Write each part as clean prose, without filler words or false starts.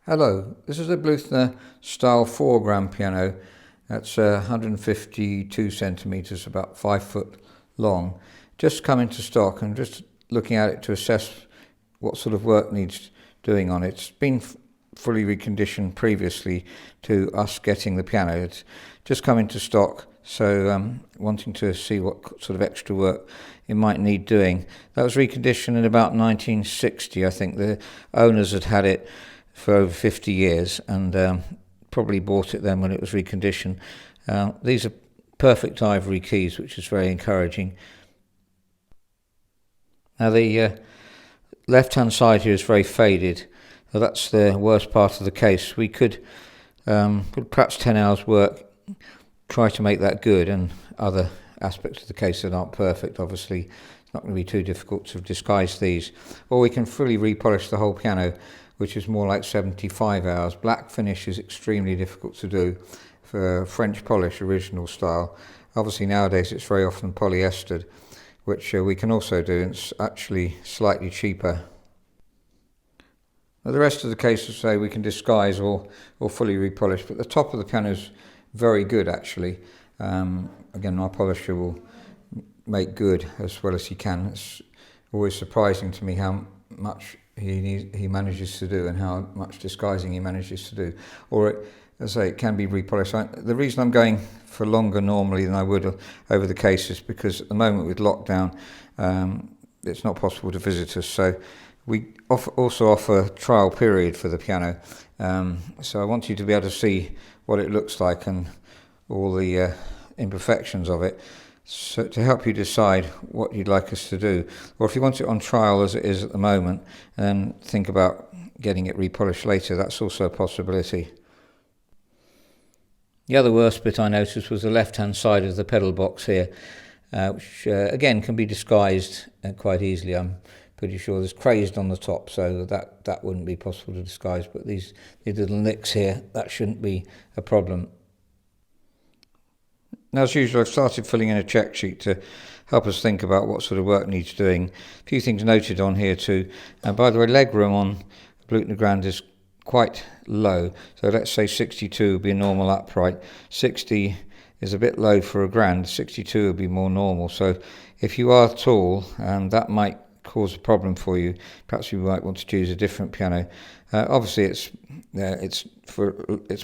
Hello, this is a Bluthner style 4 gram piano. That's 152 centimetres, about 5 foot long. Just come into stock and just looking at it to assess what sort of work needs doing on it. It's been fully reconditioned previously to us getting the piano. It's just come into stock, so wanting to see what sort of extra work it might need doing. That was reconditioned in about 1960. I think the owners had it for over 50 years and probably bought it then when it was reconditioned. These are perfect ivory keys, which is very encouraging. Now the left-hand side here is very faded, so that's the worst part of the case. We could perhaps 10 hours work, try to make that good, and other aspects of the case that aren't perfect, obviously it's not going to be too difficult to disguise these. Or we can fully repolish the whole piano, which is more like 75 hours. Black finish is extremely difficult to do for French polish, original style. Obviously nowadays it's very often polyestered, which we can also do, and it's actually slightly cheaper. Now the rest of the case, as I say, we can disguise or fully repolish, but the top of the piano is very good actually. Again, our polisher will make good as well as he can. It's always surprising to me how much he manages to do and how much disguising he manages to do. Or as I say, it can be repolished. The reason I'm going for longer normally than I would over the case is because at the moment with lockdown it's not possible to visit us, so we also offer a trial period for the piano, so I want you to be able to see what it looks like and all the imperfections of it, so to help you decide what you'd like us to do. Or if you want it on trial as it is at the moment and think about getting it repolished later, that's also a possibility. The other worst bit I noticed was the left-hand side of the pedal box here, which again can be disguised quite easily. I'm pretty sure there's crazed on the top, so that wouldn't be possible to disguise, but these little nicks here, that shouldn't be a problem. Now, as usual, I've started filling in a check sheet to help us think about what sort of work needs doing. A few things noted on here too. And by the way, leg room on Bluthner Grand is quite low. So let's say 62 would be a normal upright. 60 is a bit low for a Grand. 62 would be more normal. So if you are tall, that might cause a problem for you. Perhaps you might want to choose a different piano. Obviously, it's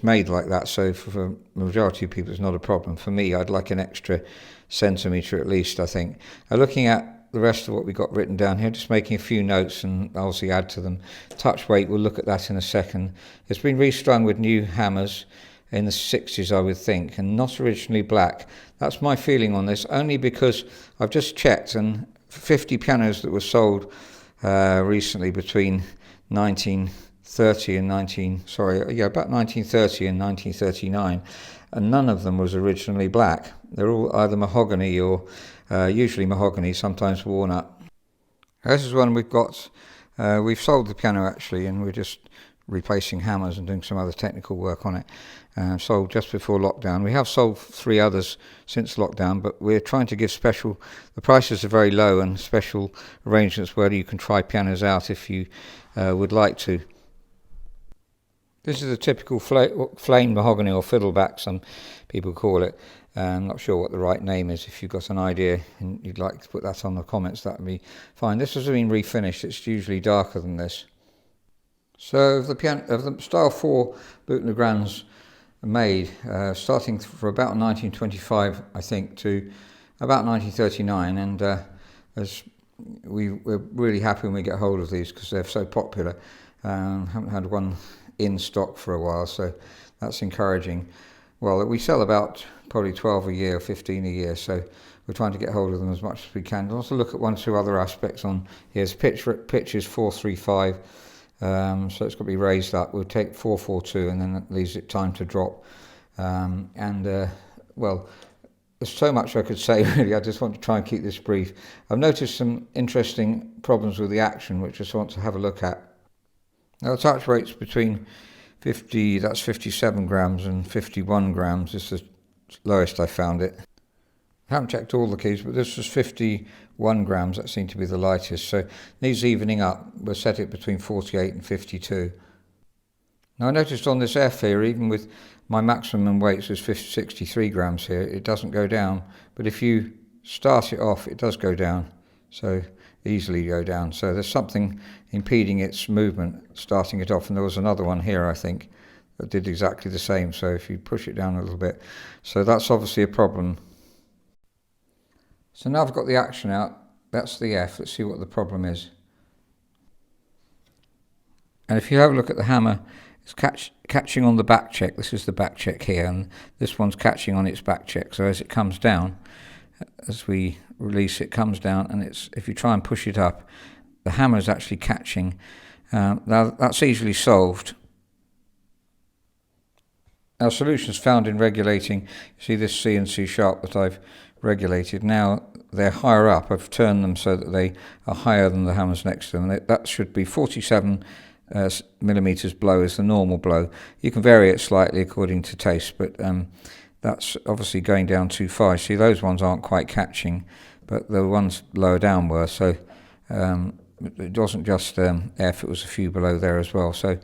made like that, so for the majority of people, it's not a problem. For me, I'd like an extra centimetre at least, I think. Looking at the rest of what we got written down here, just making a few notes and obviously add to them. Touch weight, we'll look at that in a second. It's been restrung with new hammers in the 60s, I would think, and not originally black. That's my feeling on this, only because I've just checked, and 50 pianos that were sold recently between about 1930 and 1939, and none of them was originally black. They're all either mahogany or usually mahogany, sometimes worn up. This is one we've got. We've sold the piano actually, and we're just replacing hammers and doing some other technical work on it. Sold just before lockdown. We have sold 3 others since lockdown, but we're trying to give special, the prices are very low, and special arrangements where you can try pianos out if you would like to. This is a typical flame mahogany, or fiddleback some people call it. I'm not sure what the right name is. If you've got an idea and you'd like to put that on the comments, that would be fine. This has been refinished. It's usually darker than this. So of the style 4 Bluthner Grands made, starting for about 1925, I think, to about 1939, and as we're really happy when we get hold of these because they're so popular. Haven't had one in stock for a while, so that's encouraging. Well, we sell about probably 12 a year, 15 a year, so we're trying to get hold of them as much as we can. We'll also look at 1 or 2 other aspects on here's pitch is 435. So it's got to be raised up. We'll take 442, and then that leaves it time to drop. Well, there's so much I could say really. I just want to try and keep this brief. I've noticed some interesting problems with the action, which I just want to have a look at. Now the touch rate's between 57 grams and 51 grams. This is the lowest I found it. I haven't checked all the keys, but this was 51 grams. That seemed to be the lightest. So needs evening up. We'll set it between 48 and 52. Now I noticed on this F here, even with my maximum weights was 63 grams here, it doesn't go down. But if you start it off, it does go down. So easily go down. So there's something impeding its movement, starting it off. And there was another one here, I think, that did exactly the same. So if you push it down a little bit. So that's obviously a problem. So now I've got the action out. That's the F. Let's see what the problem is. And if you have a look at the hammer, it's catching on the back check. This is the back check here, and this one's catching on its back check. So as it comes down, as we release it, comes down, and if you try and push it up, the hammer is actually catching. Now that's easily solved. Our solution is found in regulating. You see this C and C sharp that I've regulated. Now they're higher up. I've turned them so that they are higher than the hammers next to them. And that should be 47 millimeters blow is the normal blow. You can vary it slightly according to taste, but that's obviously going down too far. See, those ones aren't quite catching, but the ones lower down were. So it wasn't just F, it was a few below there as well. So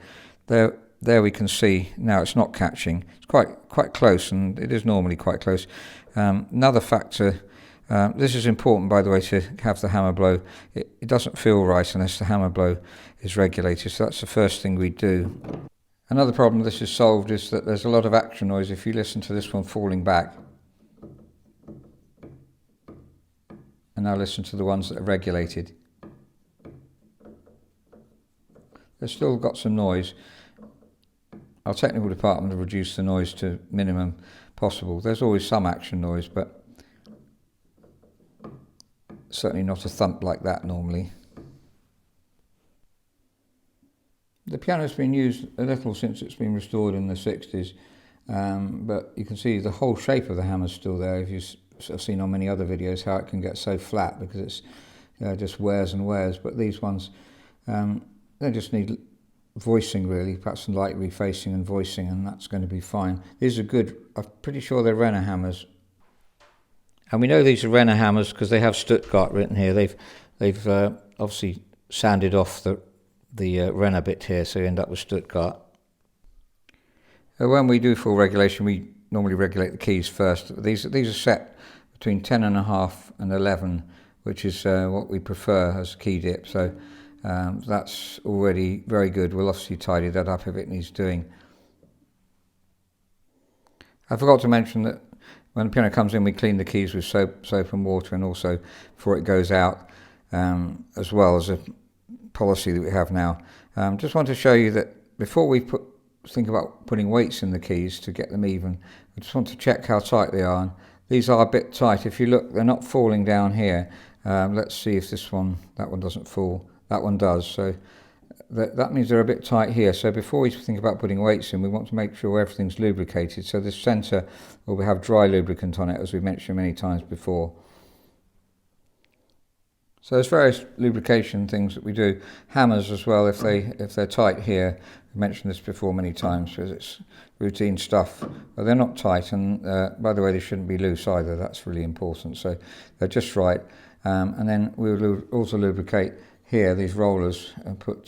there we can see now it's not catching. It's quite close, and it is normally quite close. Another factor, this is important, by the way, to have the hammer blow. It doesn't feel right unless the hammer blow is regulated, so that's the first thing we do. Another problem this is solved is that there's a lot of action noise if you listen to this one falling back. And now listen to the ones that are regulated. They've still got some noise. Our technical department have reduced the noise to minimum possible. There's always some action noise, but certainly not a thump like that normally. The piano's been used a little since it's been restored in the 60s, but you can see the whole shape of the hammer's still there. If you've seen on many other videos how it can get so flat because it's just wears and wears, but these ones, they just need voicing really, perhaps some light refacing and voicing, and that's going to be fine. These are good, I'm pretty sure they're Renner hammers. And we know these are Renner hammers because they have Stuttgart written here. They've obviously sanded off the Renner bit here, so you end up with Stuttgart. When we do full regulation, we normally regulate the keys first. These are set between 10.5 and 11, which is what we prefer as key dip. So that's already very good. We'll obviously tidy that up if it needs doing. I forgot to mention that when the piano comes in, we clean the keys with soap and water, and also before it goes out, as well as a policy that we have now. Just want to show you that before we think about putting weights in the keys to get them even, I just want to check how tight they are. And these are a bit tight. If you look, they're not falling down here. Let's see if that one doesn't fall. That one does. So that means they're a bit tight here. So before we think about putting weights in, we want to make sure everything's lubricated. So this centre will have dry lubricant on it, as we've mentioned many times before. So there's various lubrication things that we do. Hammers as well, if they're tight here. I've mentioned this before many times because it's routine stuff. But they're not tight, and by the way, they shouldn't be loose either. That's really important. So they're just right. And then we'll also lubricate here these rollers and put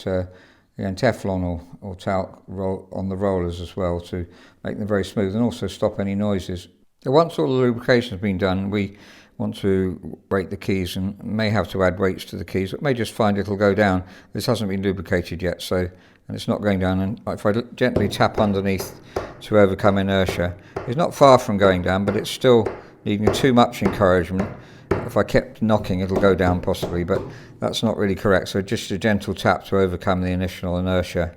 Teflon or talc on the rollers as well to make them very smooth and also stop any noises. So once all the lubrication has been done, we want to weight the keys and may have to add weights to the keys, but may just find it'll go down. This hasn't been lubricated yet, and it's not going down. And if I gently tap underneath to overcome inertia, it's not far from going down, but it's still needing too much encouragement. If I kept knocking, it'll go down possibly, but that's not really correct. So just a gentle tap to overcome the initial inertia.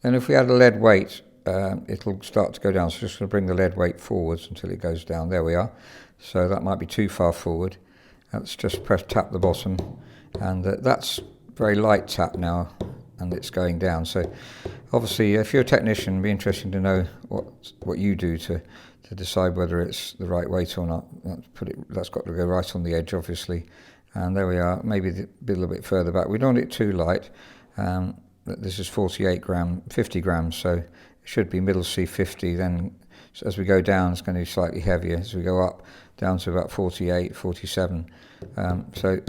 Then if we add a lead weight, it'll start to go down. So just going to bring the lead weight forwards until it goes down. There we are. So that might be too far forward. Let's just tap the bottom, and that's very light tap now, and it's going down. So obviously, if you're a technician, it'd be interesting to know what you do to decide whether it's the right weight or not. That's got to go right on the edge, obviously. And there we are. Maybe a little bit further back. We don't want it too light. This is 50 grams, so it should be middle C50. Then as we go down, it's going to be slightly heavier. As we go up, down to about 48, 47. So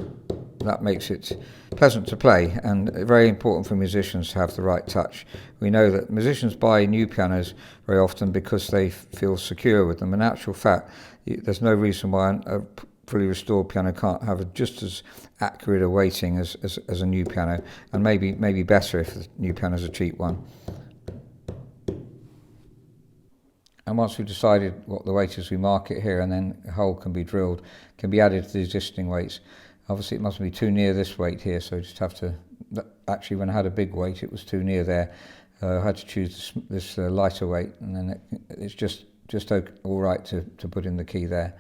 that makes it pleasant to play, and very important for musicians to have the right touch. We know that musicians buy new pianos very often because they feel secure with them. In actual fact, there's no reason why a fully restored piano can't have just as accurate a weighting as a new piano, and maybe better if the new piano is a cheap one. And once we've decided what the weight is, we mark it here, and then a hole can be drilled, can be added to the existing weights. Obviously it mustn't be too near this weight here, so just have to, actually when I had a big weight it was too near there. I had to choose this lighter weight, and then it's just all right to put in the key there.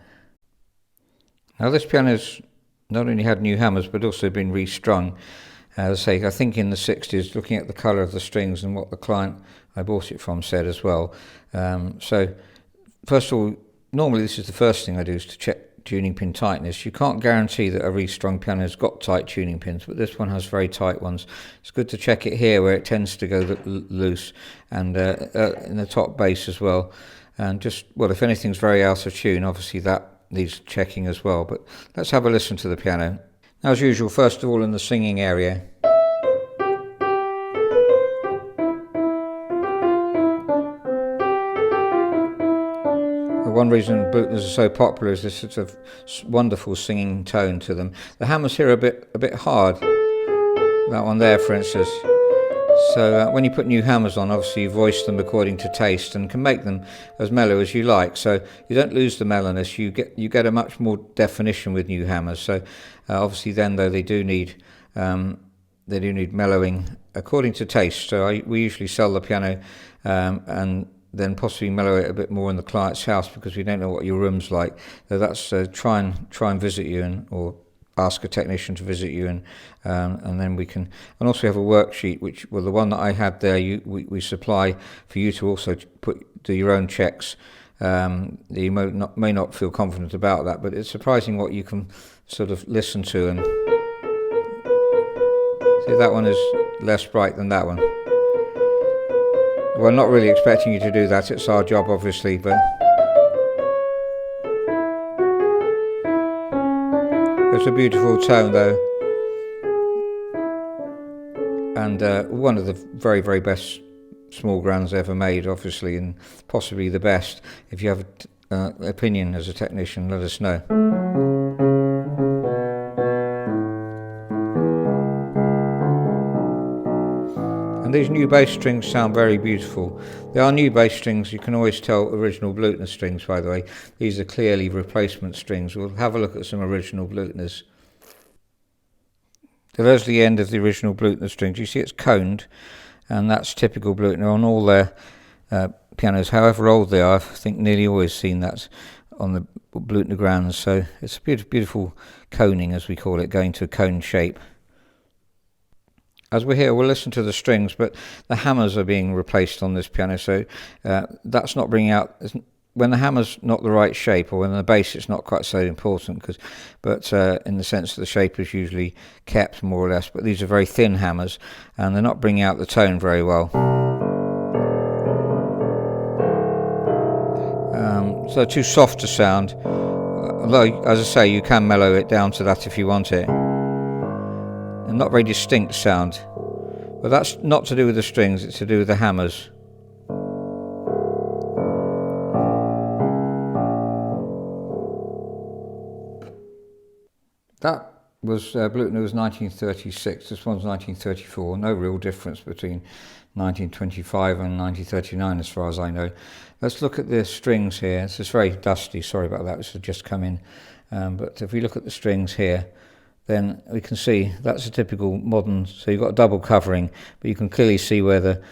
Now this piano's not only had new hammers but also been restrung. As I say, I think in the 60s, looking at the colour of the strings and what the client I bought it from said as well. So first of all, normally this is the first thing I do, is to check tuning pin tightness. You can't guarantee that a restrung piano has got tight tuning pins, but this one has very tight ones. It's good to check it here where it tends to go loose, and in the top bass as well. And just, well, if anything's very out of tune, obviously that needs checking as well. But let's have a listen to the piano. Now, as usual, first of all in the singing area. One reason Bluthners are so popular is this sort of wonderful singing tone to them. The hammers here are a bit hard. That one there, for instance. So when you put new hammers on, obviously you voice them according to taste and can make them as mellow as you like. So you don't lose the mellowness. You get a much more definition with new hammers. So obviously then, though, they do need mellowing according to taste. So we usually sell the piano and then possibly mellow it a bit more in the client's house, because we don't know what your room's like. So that's try and visit you, or ask a technician to visit you, and then we can. And also we have a worksheet, which, well, the one that I had there, we supply for you to also do your own checks. You may not feel confident about that, but it's surprising what you can sort of listen to. And see, that one is less bright than that one. Well, I'm not really expecting you to do that. It's our job, obviously, but it's a beautiful tone, though, and one of the very, very best small grands ever made, obviously, and possibly the best. If you have an opinion as a technician, let us know. These new bass strings sound very beautiful. They are new bass strings. You can always tell original Bluthner strings, by the way. These are clearly replacement strings. We'll have a look at some original Bluthners. So there's the end of the original Bluthner strings. You see it's coned, and that's typical Bluthner on all their pianos, however old they are. I think nearly always seen that on the Bluthner grands. So it's a beautiful coning, as we call it, going to a cone shape. As we're here, we'll listen to the strings, but the hammers are being replaced on this piano, so that's not bringing out. When the hammer's not the right shape, or when the bass, it's not quite so important, but in the sense that the shape is usually kept more or less. But these are very thin hammers, and they're not bringing out the tone very well. So too soft to sound. Although, as I say, you can mellow it down to that if you want it. And not very distinct sound, but that's not to do with the strings, it's to do with the hammers. That was Bluthner was 1936, this one's 1934. No real difference between 1925 and 1939 as far as I know. Let's look at the strings here. This is very dusty, sorry about that, this has just come in. But if we look at the strings here, then we can see that's a typical modern, so you've got a double covering, but you can clearly see where the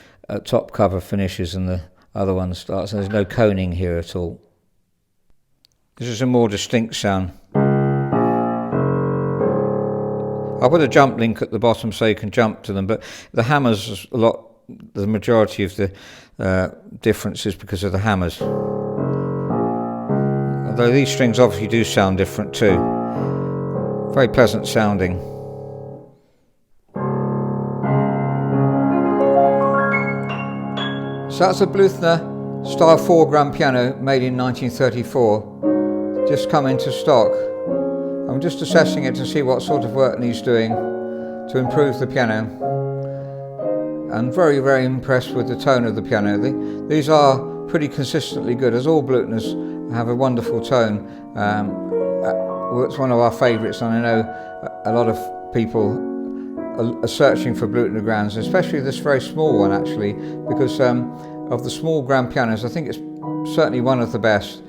top cover finishes and the other one starts, and there's no coning here at all. This is a more distinct sound. I'll put a jump link at the bottom so you can jump to them, but the hammers, the majority of the difference is because of the hammers. Although these strings obviously do sound different too. Very pleasant sounding. So that's a Bluthner style 4 grand piano made in 1934. Just come into stock. I'm just assessing it to see what sort of work needs doing to improve the piano. And very, very impressed with the tone of the piano. These are pretty consistently good, as all Bluthners have a wonderful tone. It's one of our favourites, and I know a lot of people are searching for Bluthner grands, especially this very small one actually, because of the small grand pianos, I think it's certainly one of the best.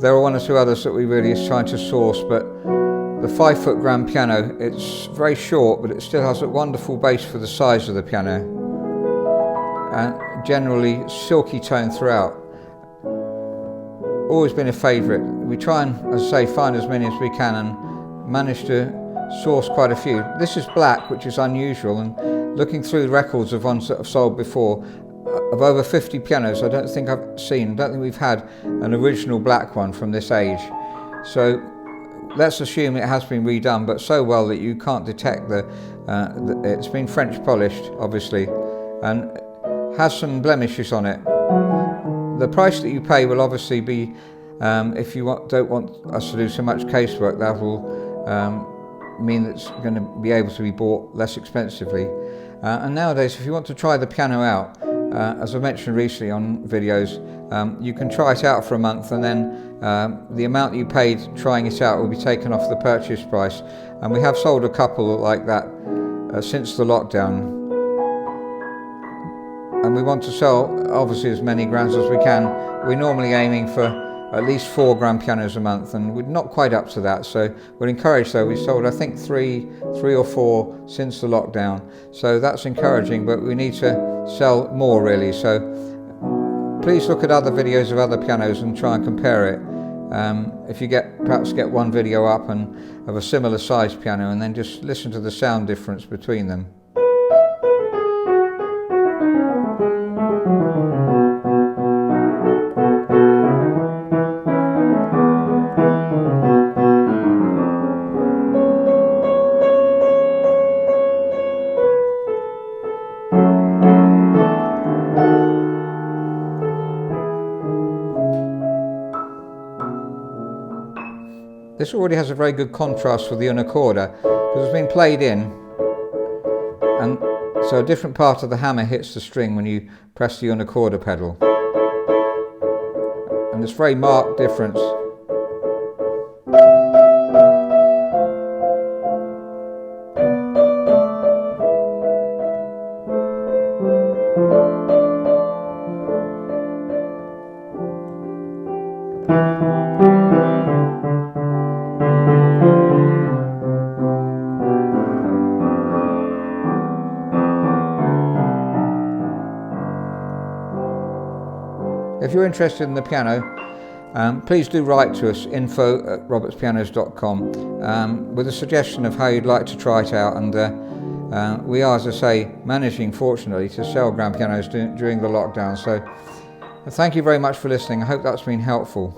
There are one or two others that we really are trying to source, but the 5-foot grand piano, it's very short, but it still has a wonderful bass for the size of the piano, and generally silky tone throughout. Always been a favourite. We try and, as I say, find as many as we can and manage to source quite a few. This is black, which is unusual, and looking through records of ones that have sold before, of over 50 pianos, I don't think we've had an original black one from this age. So let's assume it has been redone, but so well that you can't detect it's been French polished, obviously, and has some blemishes on it. The price that you pay will obviously be, if you don't want us to do so much casework, that will mean that it's going to be able to be bought less expensively. And nowadays, if you want to try the piano out, as I mentioned recently on videos, you can try it out for a month, and then the amount that you paid trying it out will be taken off the purchase price. And we have sold a couple like that since the lockdown. And we want to sell obviously as many grands as we can. We're normally aiming for at least 4 grand pianos a month, and we're not quite up to that, so we're encouraged though. We sold I think three or four since the lockdown, so that's encouraging, but we need to sell more really. So please look at other videos of other pianos and try and compare it. If you perhaps get one video up and of a similar size piano, and then just listen to the sound difference between them. This already has a very good contrast with the unicorda, because it's been played in, and so a different part of the hammer hits the string when you press the unicorda pedal, and it's a very marked difference. If you're interested in the piano, please do write to us, info@robertspianos.com, with a suggestion of how you'd like to try it out. And we are, as I say, managing, fortunately, to sell grand pianos during the lockdown. So thank you very much for listening. I hope that's been helpful.